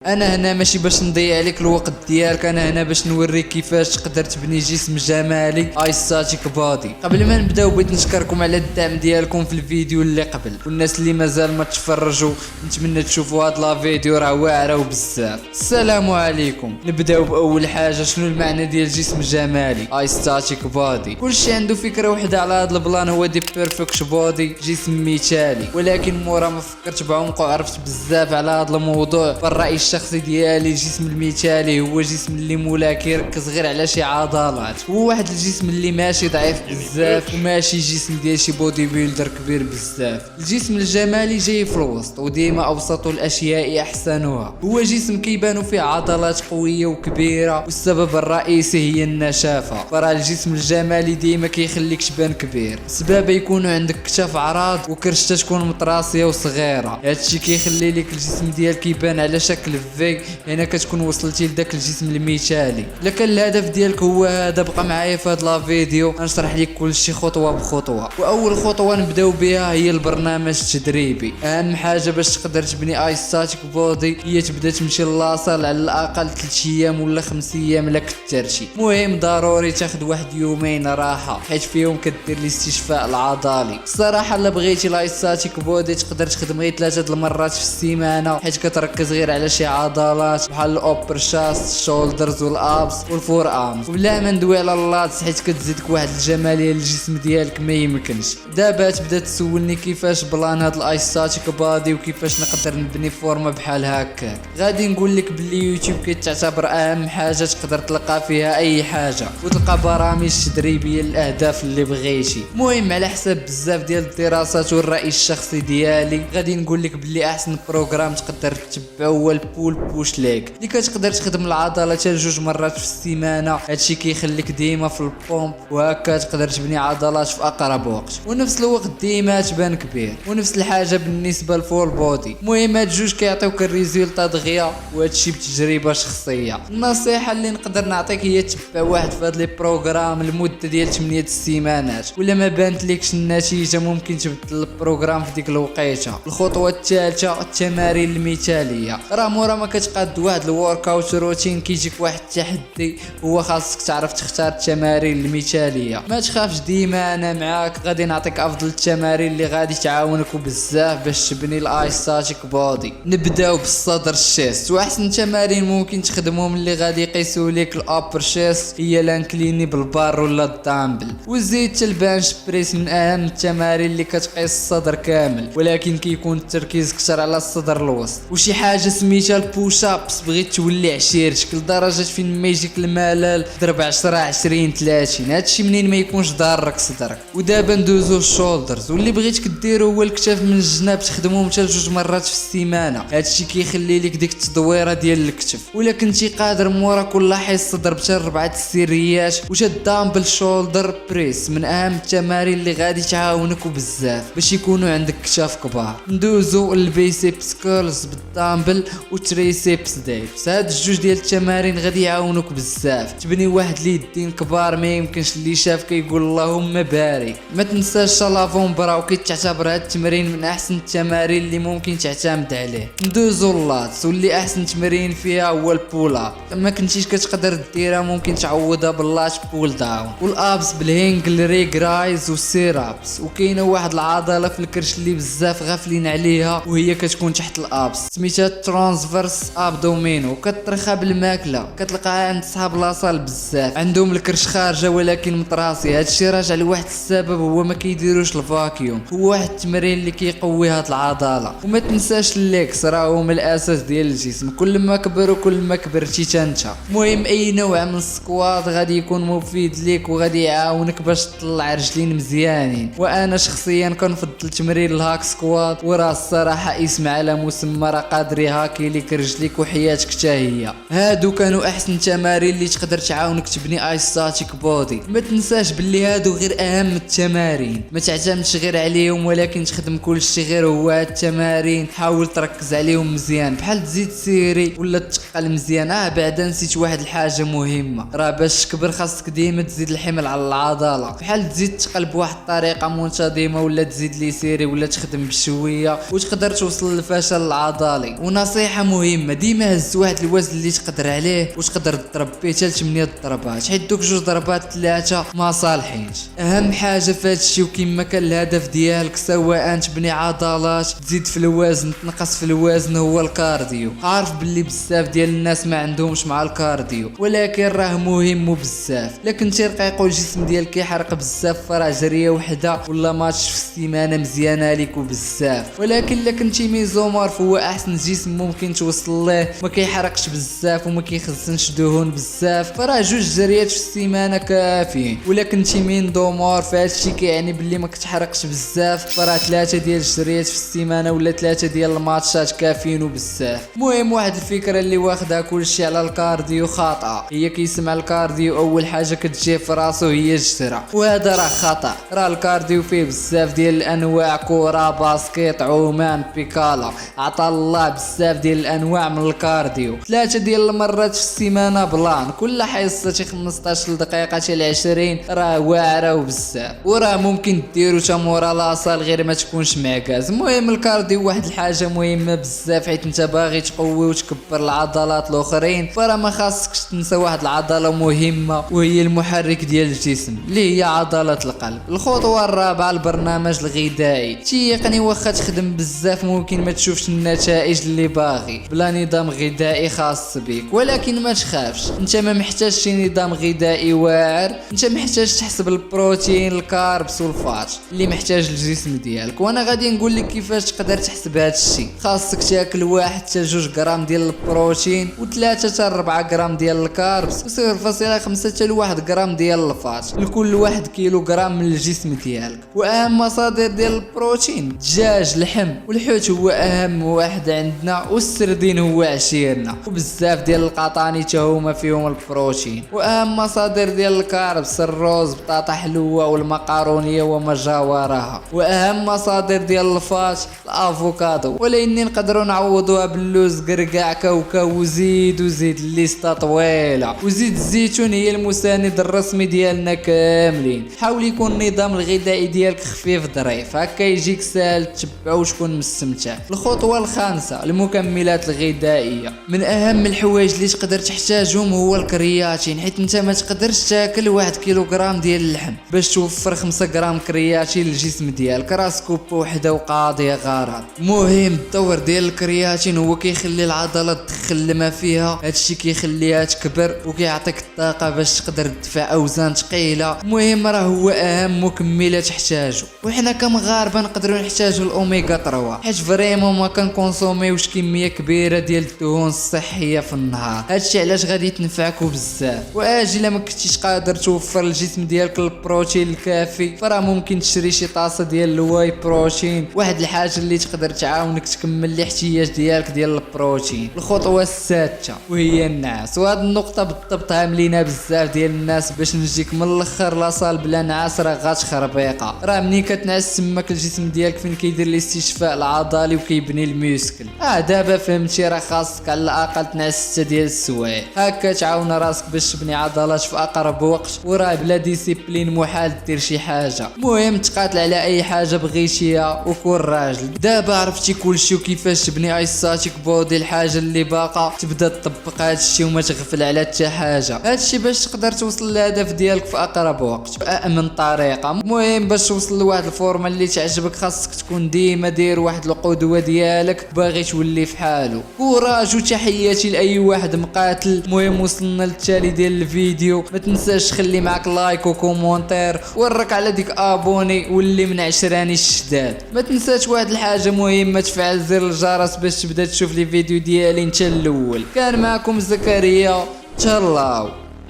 انا هنا ماشي باش نضيع عليك الوقت ديالك، انا هنا باش نوريك كيفاش تقدر تبني جسم جمالي ايستاتيك بودي. قبل ما نبداو بغيت نشكركم على الدعم ديالكم في الفيديو اللي قبل، والناس اللي مازال ما تفرجوا نتمنى تشوفوا هاد لا فيديو راه واعره وبزاف. السلام عليكم. نبداو باول حاجه، شنو المعنى ديال جسم جمالي ايستاتيك بودي؟ كلشي عنده فكره وحده على هاد البلان، هو دي بيرفكت بودي، جسم مثالي. ولكن مورا ما فكرت بعمق وعرفت بزاف على هاد الموضوع، فالراي الشخصي ديالي الجسم المثالي هو جسم اللي مولا كيركز غير على شي عضلات، هو واحد الجسم اللي ماشي ضعيف بزاف وماشي جسم ديال شي بودي بيلدر كبير بزاف. الجسم الجمالي جاي في الوسط، وديما ابسط الاشياء احسنها. هو جسم كيبانو فيه عضلات قويه وكبيره، والسبب الرئيسي هي النشافه. فراه الجسم الجمالي ديما كيخليك تبان كبير، السبب يكونوا عندك كتاف عراض وكرشته تكون متراسيه وصغيره. هادشي كيخلي لك الجسم ديالك يبان على شكل في، هنا كتكون وصلتي لذاك الجسم المثالي. لكن الهدف ديالك هو هذا، بقى معايا في هاد لا فيديو نشرح لك كل شيء خطوه بخطوه. واول خطوه نبداو بها هي البرنامج التدريبي. اهم حاجه باش تقدر تبني ايستاتيك بودي هي تبدا تمشي للاصال على الاقل 3 ايام ولا 5 ايام لا كثرتي. المهم ضروري تاخذ واحد يومين راحه، حيت فيهم كدير الاستشفاء العضلي. الصراحه الا بغيتي الايستاتيك بودي تقدر تخدم غير 3 المرات في السيمانه، حيت كتركز غير على شي عضلات بحال الاوبر شاست، الشولدرز والابس والفور ارمز، وبلا ما ندوي على اللاتس حيت كتزيدك واحد الجماليه للجسم ديالك ما يمكنش. دابا تبدا تسولني كيفاش بلان هاد الايستاتيك بادي وكيفاش نقدر نبني فورمه بحال هكاك. غادي نقول لك بلي يوتيوب كيتعتبر اهم حاجه تقدر تلقى فيها اي حاجه، وتلقى برامج تدريبيه للاهداف اللي بغيتي. المهم على حسب بزاف ديال الدراسات والراي الشخصي ديالي، غادي نقول لك بلي احسن بروغرام تقدر تتبعه هو البول بوش ليك، اللي كتقدر تخدم العضله حتى 2 مرات في السيمانه. هادشي كيخليك ديما في البومب، وهكا تقدر تبني عضلات في اقرب وقت، ونفس الوقت ديما تبان كبير. ونفس الحاجه بالنسبه للفول بودي. المهم هاد جوج كيعطيوك الريزولتا دغيا، وهادشي بتجربه شخصيه. النصيحه اللي نقدر نعطيك هي تتبع واحد في هاد لي بروغرام لمده ديال 8 السيمانات، ولا ما بانت لكش النتيجه ممكن تبدل البروغرام في ديك الوقيته. الخطوه الثالثه التمارين المثاليه. راه مورا ما كتقاد واحد الورك اوت روتين كيجيك واحد التحدي، هو خاصك تعرف تختار التمارين المثاليه. ما تخافش، ديما انا معاك، غادي نعطيك افضل التمارين اللي غادي تعاونك بزاف باش تبني الايستاتيك بودي. نبداو بالصدر الشيست، واحسن تمارين ممكن تخدمهم اللي غادي يقيسوا لك الابر شيست هي لانكليني بالبار ولا الدامبل، وزيد البانش بريس من اهم التمارين اللي كتقيس الصدر كامل، ولكن كيكون التركيز كثر على الصدر الوسط. وشي حاجه سميتها البوش ابس، بغيت تولي عشيرتك لدرجه فين ما يجيك الملل ضرب 10 20 30، هادشي منين ما يكونش ضارك صدرك. ودابا ندوزو الشولدرز، واللي بغيتك ديرو هو الكتاف من الجناب، تخدمهم حتى 2 مرات في السيمانه. هادشي كيخلي لك ديك التدويره ديال الكتف. ولا كنتي قادر مورا كل حصه ضربتها 4 السريات. وتا الدامبل شولدر بريس من اهم التمارين اللي غادي تعاونك بزاف باش يكونوا عندك كتاف كبار. ندوزو البيسيبس كيرلز بالدامبل وتريسيبس ديبس، هاد الجوج ديال التمارين غادي يعاونوك بزاف تبني واحد اليدين كبار ما يمكنش اللي شاف كيقول اللهم بارك. ما تنساش لافون براو، كيتعتبر هاد التمرين من احسن التمارين اللي ممكن تعتمد عليه. ندوزو اللاتس، واللي احسن تمرين فيها هو البول اب. ما كنتيش كتقدر ديرها ممكن تعوضها باللات بول داون، والابس بالهينجل ريج رايز والسيرابس. وكاينه واحد العضله في الكرش اللي بزاف غافلين عليها، وهي كتكون تحت الابس، سميتها ترانسفيرس ابدومينو، كترخى بالماكله. كتلقاها عند صحاب لاصال بزاف عندهم الكرش خارجه ولكن متراسي. هادشي راجع لواحد السبب، هو ما كيديروش الفاكيوم، هو واحد التمرين اللي كيقوي هاد العضله. وما تنساش الليكس، راه هما الاساس ديال الجسم، كل ما كبر وكل ما كبرتي تنتا. المهم اي نوع من السكوات غادي يكون مفيد ليك وغادي يعاونك باش تطلع رجلين مزيانين. وانا شخصيا كنفضل تمرين الهاك سكوات، وراه الصراحه اسم على مسمى، راه قادر يهاكي لك رجليك وحياتك حتى هي. هادو كانوا احسن تمارين اللي تقدر تعاونك تبني ايستاتيك بودي. ما تنساش باللي هادو غير اهم التمارين، ما تعتمدش غير عليهم، ولكن تخدم كل شيء غير هو هاد التمارين. حاول تركز عليهم مزيان، بحال تزيد سيري ولا تقل مزيان. بعدا نسيت واحد الحاجه مهمه، راه باش تكبر خاصك ديما تزيد الحمل على العضله، بحال تزيد تقلب بواحد الطريقه منتظمه، ولا تزيد لي سيري، ولا تخدم بشويه، وتقدر توصل للفشل العضلي. ونصيحه مهمه، ديما هز واحد الوزن اللي تقدر عليه وتقدر تضرب به حتى 8 ضربات، حيت دوك 2 ضربات 3 ما صالحينش. اهم حاجه في هادشي وكما كان الهدف ديالك سواء تبني عضلات تزيد في الوزن تنقص في الوزن هو الكارديو. عارف باللي بزاف ديال الناس ما عندهمش مع الكارديو، ولكن راه مهم بزاف. لكن رقيق الجسم ديالك كيحرق بزاف، راه جريه وحده ولا ماتش في السيمانه مزيانه ليك بزاف. ولكن الا كنتي ميزومورف فهو احسن جسم ممكن توصل ليه، ما كيحرقش بزاف وما كيخزنش دهون بزاف، فراه 2 جريات في السيمانه كافيين. ولا كنتي ميندومورف هادشي كيعني باللي ما كتحرقش بزاف، فراه 3 ديال الجريات في السيمانه ولا 3 ديال الماتشات كافيين وبزاف. المهم واحد الفكره اللي واخدها كلشي على الكارديو خطا، هي كيسمع الكارديو اول حاجه كتجي في راسو هي الجرة، وهذا راه خطا. راه الكارديو فيه بزاف ديال الانواع، كره باسكيت عومان بيكالا، عطا الله بزاف ديال الانواع من الكارديو. 3 ديال المرات في السيمانه بلان، كل حصه شي 15 دقيقه حتى ل 20 راه واعره وبزاف، وراه ممكن ديرو تا مورا لاصال غير ما تكونش معكاز. المهم الكارديو واحد الحاجه مهمه بزاف، حيت انت باغي تقوي وتكبر العضلات الاخرين، فراه ما خاصكش تنسى واحد العضله مهمه وهي المحرك ديال الجسم اللي هي عضله القلب. الخطوه الرابعه البرنامج الغذائي. تيقني واخا تخدم بزاف ممكن ما تشوفش النتائج اللي باغي بلا نظام غذائي خاص بك، ولكن ما تخافش، انت ما محتاجش شي نظام غذائي واعر، انت محتاج تحسب البروتين الكاربس والفات اللي محتاج الجسم ديالك. وانا غادي نقول لك كيفاش تقدر تحسب هذا الشيء. خاصك تاكل 1 حتى 2 غرام ديال البروتين و3 حتى 4 غرام ديال الكاربس و0.5 حتى 1 غرام ديال الفات لكل 1 كيلو غرام من الجسم ديالك. واهم مصادر ديال البروتين الدجاج، اللحم والحوت هو اهم واحد عندنا، والسردين هو عشيرنا، وبزاف ديال القطاني حتى هما فيهم البروتين. واهم مصادر ديال الكاربس الروز، بطاطا حلوه والمقارونيه وما جاوراها. واهم مصادر ديال الفات الافوكادو، ولكن نقدروا نعوضوها باللوز، قرقاع، كاوكاو، وزيد الليسته طويله. وزيد الزيتون هي المساند الرسمي ديالنا كاملين. حاول يكون النظام الغذائي ديالك خفيف ظريف، هكا يجيك سهل تتبع وتكون مستمتع. الخطوه الخامسه المكملات الغذائيه. من اهم الحوايج اللي تقدر تحتاجهم هو الكرياتين، حيت انت ما تقدرش تاكل 1 كيلوغرام ديال اللحم باش توفر 5 غرام كرياتين للجسم ديالك، راه سكوب وحده وقاضيه غرض. مهم الدور ديال الكرياتين هو كيخلي العضله تدخل الماء فيها، هادشي كيخليها تكبر وكيعطيك الطاقه باش تقدر تدفع اوزان ثقيله. المهم راه هو اهم مكمل تحتاجو، وحنا كمغاربه نقدروا نحتاجوا الاوميغا 3 حيت فريمون ما كنكونسوميوش كميه كبيره ديال الدهون الصحيه في النهار. هادشي علاش غادي تنفعكو بزاف. واجي الا ما كنتيش قادر توفر الجسم ديالك البروتين الكافي، فراه ممكن تشري شي طاسه ديال الواي بروتين، واحد الحاجه اللي تقدر تعاونك تكمل الاحتياج ديالك ديال البروتين. الخطوه السادسه وهي النعاس، وهاد النقطه بالضبط هاملينا بزاف ديال الناس. باش نجيك من الاخر لاصال بلا نعاس راه غتخربيقه. راه ملي كتنعس تماك الجسم ديالك فين كيدير الاستشفاء العضلي وكيبني الميوسكل. دابا فهمتي، راه خاصك على الاقل تنعس 6 ديال السوايع، هكا تعاون راسك باش تبني عضلات في اقرب وقت، وراه بلا ديسيبلين محال دير شي حاجه. المهم تقاتل على اي حاجه بغيتيها وكون راجل. دابا عرفتي كلشي وكيفاش تبني ايستاتيك بودي، الحاجه اللي باقا تبدا تطبق هادشي وما تغفل على حتى حاجه. هادشي باش تقدر توصل للهدف ديالك في اقرب وقت بامن طريقه. المهم باش توصل لواحد الفورمه اللي تعجبك خاصك تكون ديما داير واحد القدوه ديالك باغي تولي في حالو. كوراج وتحياتي لاي واحد مقاتل. المهم وصلنا للتالي ديال الفيديو، ما تنساش خلي معك لايك وكومونتير، ورك على ديك ابوني واللي من عشراني الشداد. ما تنساش واحد الحاجه مهمه، تفعل زر الجرس باش تبدا تشوف لي فيديو ديالي انت الاول. كان معكم زكريا، تهلاو.